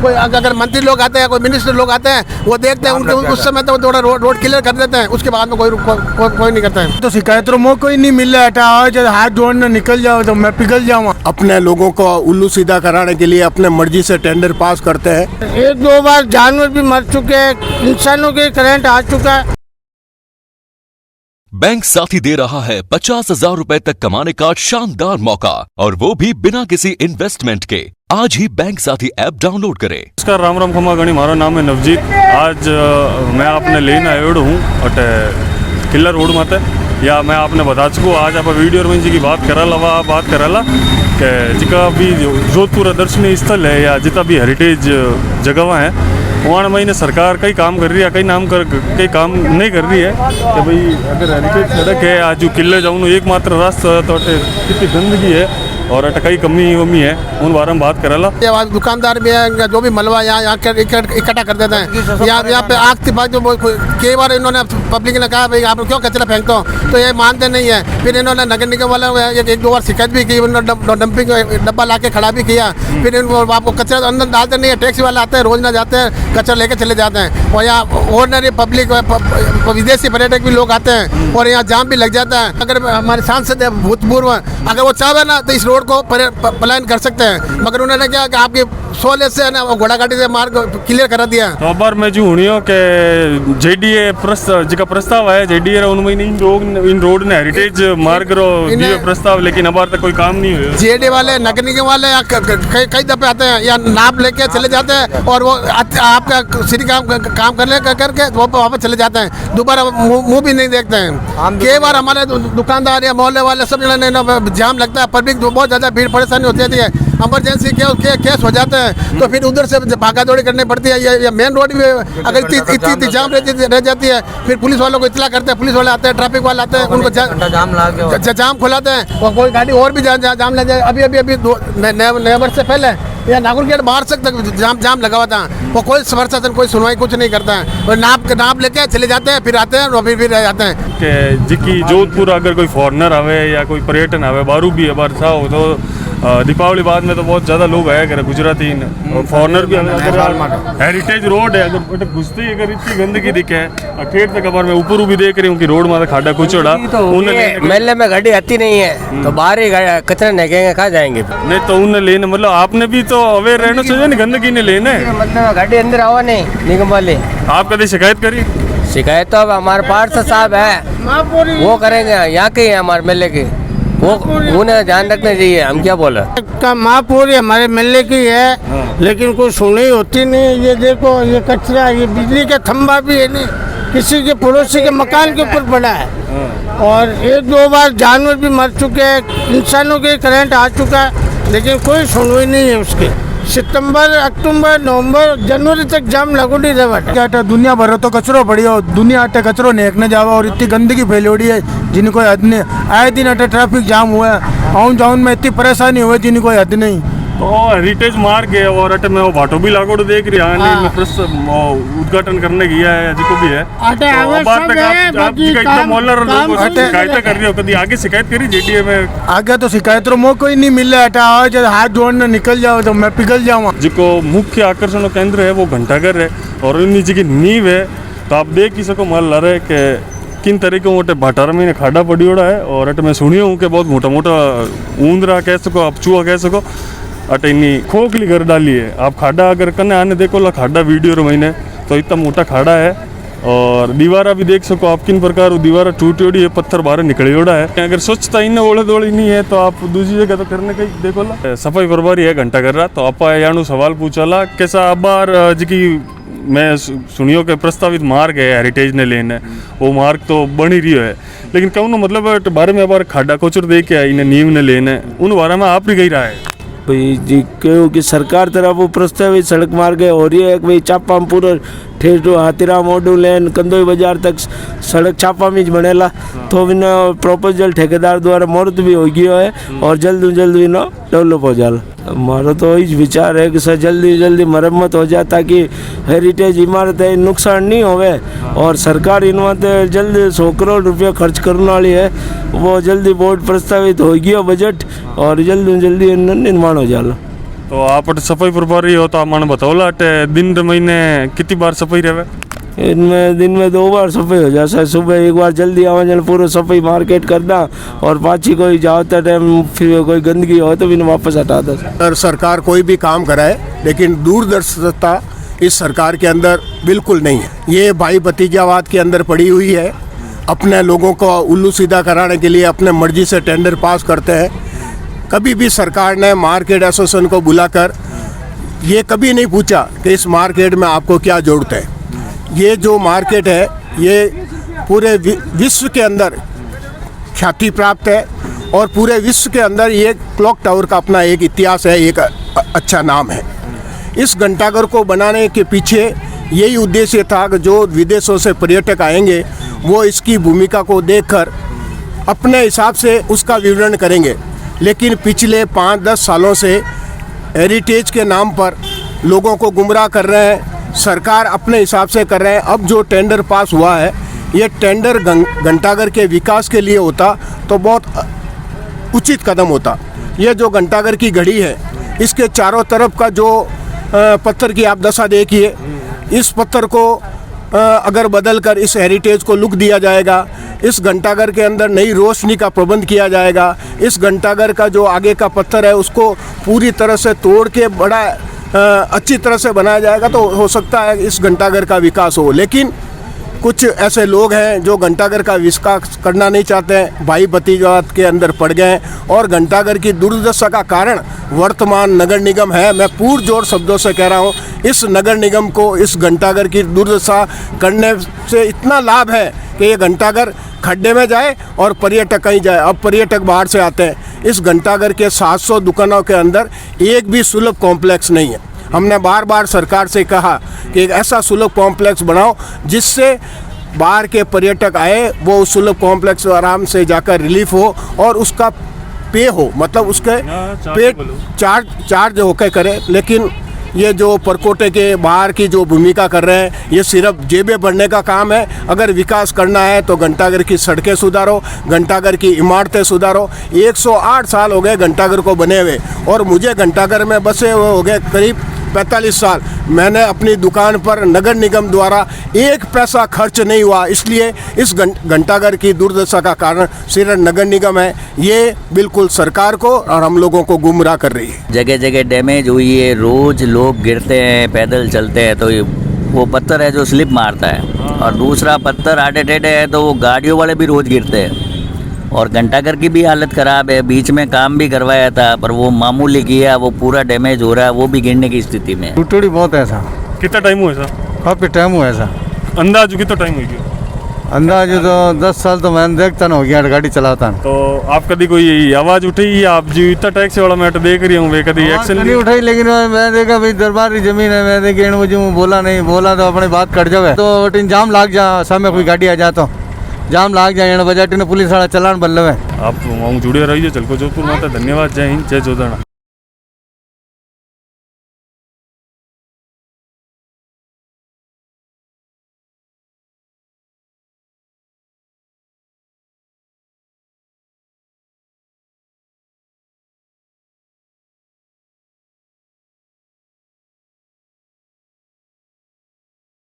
कोई अगर मंत्री लोग आते हैं, कोई मिनिस्टर लोग आते हैं, वो देखते हैं, उनके उस समय तो थोड़ा रोड क्लियर कर देते हैं, उसके बाद में कोई नहीं करता है। तो शिकायत तो मौका ही नहीं मिल रहा है, जब हाथ जोड़ने निकल जाओ तो मैं पिघल जाऊँ। अपने लोगों को उल्लू सीधा कराने के लिए अपने मर्जी से टेंडर पास करते हैं। 1-2 बार जानवर भी मर चुके हैं, इंसानों के करंट आ चुका है। बैंक साथी दे रहा है 50,000 रुपए तक कमाने का शानदार मौका, और वो भी बिना किसी इन्वेस्टमेंट के। आज ही बैंक साथी ऐप डाउनलोड करें। नमस्कार, राम राम खमा गणी, मारो नाम है नवजीत। आज मैं आपने लेन आयोड हूँ अटे किला रोड माते, या मैं आपने बता चुको आज आप वीडियो में जी की बात कराला कि जिका भी जोधपुर दर्शनीय स्थल है या जितना भी हेरिटेज जगह हैं वहाँ महीने सरकार कई काम कर रही है, कई काम नहीं कर रही है कि भाई अगर हेरिटेज सड़क है आज जो किले जाऊँ एकमात्र रास्ता तो कितनी गंदगी है और अट कई कमी है, उन बारे में बात करेला। दुकानदार भी है, जो भी मलबा यहाँ इकट्ठा कर देते हैं। यहाँ पे आग के बाद जो कई बार इन्होंने पब्लिक ने कहा भाई आप क्यों कचरा फेंकते हो, तो ये मानते नहीं है। फिर इन्होंने नगर निगम वाले 1-2 बार शिकायत भी की, उन्होंने डंपिंग डब्बा ला के खड़ा भी किया। फिर आपको कचरा अंदर डालते नहीं है, टैक्सी वाले आते हैं, रोज ना जाते हैं, कचरा लेके चले जाते हैं। और यहाँ ऑर्डनरी पब्लिक विदेशी पर्यटक भी लोग आते हैं और यहाँ जाम भी लग जाता है। अगर हमारे सांसद है भूतपूर्व, अगर वो चाहे ना तो इस रोड को पलायन कर सकते हैं, मगर उन्होंने क्या कि आपके 16 से ना घोड़ा गाड़ी से मार्ग क्लियर करा दिया। तो अब बार मैं जो हुनियो के जेडीए जिका प्रस्ताव है जेडीए उनमें इन रोड ने हेरिटेज मार्ग रो दियो प्रस्ताव, लेकिन अब तक कोई काम नहीं हुआ। जेडीए वाले नगर निगम वाले कई दफे आते हैं या नाप लेके चले जाते हैं और वो आपका सिटी काम करके वो वापस चले जाते हैं, दोबारा मुंह भी नहीं देखते हैं। कई बार हमारे दुकानदार या मोहल्ले वाले सब जने जाम लगता है, पब्लिक बहुत ज़्यादा भीड़ परेशानी होती है, इमरजेंसी केस हो जाते हैं तो फिर उधर से भागा दौड़ी करनी पड़ती है। या मेन रोड भी अगर इतनी जाम रह जाती है, फिर पुलिस वालों को इतला करते हैं, पुलिस वाले आते हैं, ट्रैफिक वाले आते हैं, उनको जाम खुलाते हैं और कोई गाड़ी और भी जाम लग जाए। अभी नए वर्ष से पहले या नागौर गेट बाहर तक जाम लगा हुआ था, वो कोई प्रशासन कोई सुनवाई कुछ नहीं करता है, और नाप लेके चले जाते हैं, फिर आते हैं और फिर जाते हैं। कि जिकी जोधपुर अगर कोई फॉरनर आवे या कोई पर्यटन आवे बारू भी बार था हो तो दीपावली बाद में तो बहुत ज़्यादा लोग आया करे गुजराती और फॉरनर भी। हेरिटेज रोड है, अगर घुसते ही अगर इतनी गंदगी दिखे है खेत तक अबार मैं ऊपर भी देख रही हूँ कि रोड में खाड़ा कुचड़ा मेले में गाड़ी आती नहीं है तो बाहर ही कचरा निकलेंगे, कहाँ जाएंगे? नहीं तो उन्हें लेने मतलब आपने भी तो अवेयर रहना चाहिए ना, गंदगी ने लेने मतलब गाड़ी अंदर आवा नहीं निगम वाले। आप कभी शिकायत करी? शिकायत तो अब हमारे पार्षद साहब है वो करेंगे, यहाँ के हैं हमारे मेले के, वो उन्हें ध्यान रखना चाहिए। हम क्या बोले का महापौर हमारे मेले की है, लेकिन कोई सुनी होती नहीं। ये देखो ये कचरा, ये बिजली का खंभा भी है नहीं, किसी के पड़ोसी के मकान के ऊपर पड़ा है, और 1-2 बार जानवर भी मर चुके हैं, इंसानों के करंट आ चुका है, लेकिन कोई सुनवाई नहीं है उसके। सितंबर, अक्टूबर, नवंबर, जनवरी तक जाम लगोड़ी रहा। दुनिया भर तो कचरो पड़ी हो, दुनिया अटे कचरो नेकने जावा और इतनी गंदगी फैलोड़ी है जिनको हद नहीं। आए दिन अटे ट्रैफिक जाम हुआ है, आउन जाउन में इतनी परेशानी हुई जिनको हद नहीं। तो हेरिटेज मार्ग है और अटे में वो भाटो भी लागोड़ देख रही है, उद्घाटन करने गया है जिको भी है। शिकायत कर रही हो, कभी आगे शिकायत करी जेडीए में? आगे तो शिकायत तो मौका ही नहीं मिल रहा है, जब हाथ जोड़ने निकल जाओ तो मैं पिघल जाऊँ। जिको मुख्य आकर्षण केंद्र है वो घंटाघर है और इन्हीं जी की नींव है, तो आप देख ही सको मान ला रहे कि किन तरीके मोटे भाटारा में खाड़ा पड़ी ओड़ा है। और अट मैं सुनियो हूँ कि बहुत मोटा मोटा ऊंदरा कह सको, आप चूहा कह सको, अट इन्नी खोखली कर डाली है। आप खाड़ा अगर कने आने देखो ला खाड़ा वीडियो रो महीने तो इतना मोटा खाड़ा है, और दीवारा भी देख सको आप किन प्रकार दीवारा टूटी ओड़ी है, पत्थर बाहर निकले ओड़ा है। अगर स्वच्छता इन्हें ओढ़े दौड़ी नहीं है तो आप दूसरी जगह तो करने का देखो ला। सफाई बर्बारी है घंटा कर रहा, तो आप यानू सवाल पूछा कैसा अब बार जी मैं सुनियो के प्रस्तावित मार्ग है हेरिटेज ने लेने, वो मार्ग तो बन ही रही है, लेकिन कहूँ मतलब बारे में अब खाड़ा कोचर दे के इन्हें नींव ने लेने उन बारे में आप ही गई रहा है भाई जी, क्योंकि सरकार तरफ वो प्रस्तावित सड़क मार्ग है और ये भाई चापामपुर ठेठो हाथीराम ओडू लेन कंदोई बाजार तक सड़क छापा में बनेला, तो बिना प्रोपोजल ठेकेदार द्वारा मुहूर्त भी हो गया है और जल्द बिना डेवलप हो जाला। हमारा तो यही विचार है कि सर जल्दी मरम्मत हो जाए ताकि हेरिटेज इमारतें नुकसान नहीं होवे, और सरकार इनमें जल्द 100 करोड़ रुपया खर्च करने वाली है, वो जल्दी बोर्ड प्रस्तावित हो गया बजट और जल्दी निर्माण हो जाला। तो आप अटे सफाई प्रभारी हो तो आप मैंने बताओला अटे दिन महीने कितनी बार सफाई रहे? इनमें दिन में 2 बार सफाई हो जाता है। सुबह एक बार जल्दी आवा जन पूरा सफाई मार्केट करना और पाछी कोई जाता टाइम फिर कोई गंदगी हो तो भी वापस हटा दो। अगर सरकार कोई भी काम कराए लेकिन दूरदर्शिता इस सरकार के अंदर बिल्कुल नहीं है। ये भाई भतीजावाद के अंदर पड़ी हुई है। अपने लोगों को उल्लू सीधा कराने के लिए अपने मर्जी से टेंडर पास करते हैं। कभी भी सरकार ने मार्केट एसोसिएशन को बुलाकर ये कभी नहीं पूछा कि इस मार्केट में आपको क्या ज़रूरत है। ये जो मार्केट है ये पूरे विश्व के अंदर ख्याति प्राप्त है और पूरे विश्व के अंदर ये क्लॉक टावर का अपना एक इतिहास है, एक अच्छा नाम है। इस घंटाघर को बनाने के पीछे यही उद्देश्य था कि जो विदेशों से पर्यटक आएंगे वो इसकी भूमिका को देखकर अपने हिसाब से उसका विवरण करेंगे। लेकिन पिछले 5-10 सालों से हेरिटेज के नाम पर लोगों को गुमराह कर रहे हैं। सरकार अपने हिसाब से कर रहे हैं। अब जो टेंडर पास हुआ है ये टेंडर घंटाघर के विकास के लिए होता तो बहुत उचित कदम होता। ये जो घंटाघर की घड़ी है इसके चारों तरफ का जो पत्थर की आप दशा देखिए, इस पत्थर को अगर बदल कर इस हेरिटेज को लुक दिया जाएगा, इस घंटाघर के अंदर नई रोशनी का प्रबंध किया जाएगा, इस घंटाघर का जो आगे का पत्थर है उसको पूरी तरह से तोड़ के बड़ा अच्छी तरह से बनाया जाएगा तो हो सकता है इस घंटाघर का विकास हो। लेकिन कुछ ऐसे लोग हैं जो घंटाघर का विकास करना नहीं चाहते हैं, भाई भतीजावाद के अंदर पड़ गए हैं और घंटाघर की दुर्दशा का कारण वर्तमान नगर निगम है। मैं पुरजोर शब्दों से कह रहा हूँ, इस नगर निगम को इस घंटाघर की दुर्दशा करने से इतना लाभ है कि ये घंटाघर खड्डे में जाए और पर्यटक कहीं जाए। अब पर्यटक बाहर से आते हैं। इस घंटाघर के 700 दुकानों के अंदर एक भी सुलभ कॉम्प्लेक्स नहीं है। हमने बार बार सरकार से कहा कि एक ऐसा सुलभ कॉम्प्लेक्स बनाओ जिससे बाहर के पर्यटक आए वो उस सुलभ कॉम्प्लेक्स आराम से जाकर रिलीफ हो और उसका पे हो, मतलब उसके पे चार्ज होकर करे। लेकिन ये जो परकोटे के बाहर की जो भूमिका कर रहे हैं ये सिर्फ जेबें भरने का काम है। अगर विकास करना है तो घंटाघर की सड़कें सुधारो, घंटाघर की इमारतें सुधारो। 108 साल हो गए घंटाघर को बने हुए और मुझे घंटाघर में बसे हुए हो गए करीब 45 साल। मैंने अपनी दुकान पर नगर निगम द्वारा 1 पैसा खर्च नहीं हुआ। इसलिए इस घंटाघर की दुर्दशा का कारण सिर्फ नगर निगम है। ये बिल्कुल सरकार को और हम लोगों को गुमराह कर रही है। जगह जगह डैमेज हुई है, रोज लोग गिरते हैं, पैदल चलते हैं तो वो पत्थर है जो स्लिप मारता है और दूसरा पत्थर आड़े टेढ़े है तो वो गाड़ियों वाले भी रोज गिरते हैं। और घंटाघर की भी हालत ख़राब है। बीच में काम भी करवाया था पर वो मामूली किया, वो पूरा डैमेज हो रहा है, वो भी गिरने की स्थिति में। टूटी बहुत है ऐसा। कितना टाइम हुआ ऐसा? काफ़ी टाइम हुआ ऐसा। अंदाज कितना टाइम हुई गया? अंदाज तो 10 साल तो मैंने देखता ना हो गया गाड़ी चलाता ना। तो आप कभी कोई आवाज़ उठाई या आप जो इतना टैक्सी वाला मैं देख रही हूँ वे कभी एक्शन नहीं उठाई, लेकिन मैं देखा भाई दरबारी जमीन है, मैं देखी मुझे बोला नहीं, बोला तो अपनी बात कट जावे तो जाम लाग जा, सामने कोई गाड़ी आ जा तो जाम लाग जाए, बजाटी ने पुलिस वाला चलान बल्लव है। आप जुड़े रहिए चलको जोधपुर माता। धन्यवाद। जय हिंद, जय जोधना।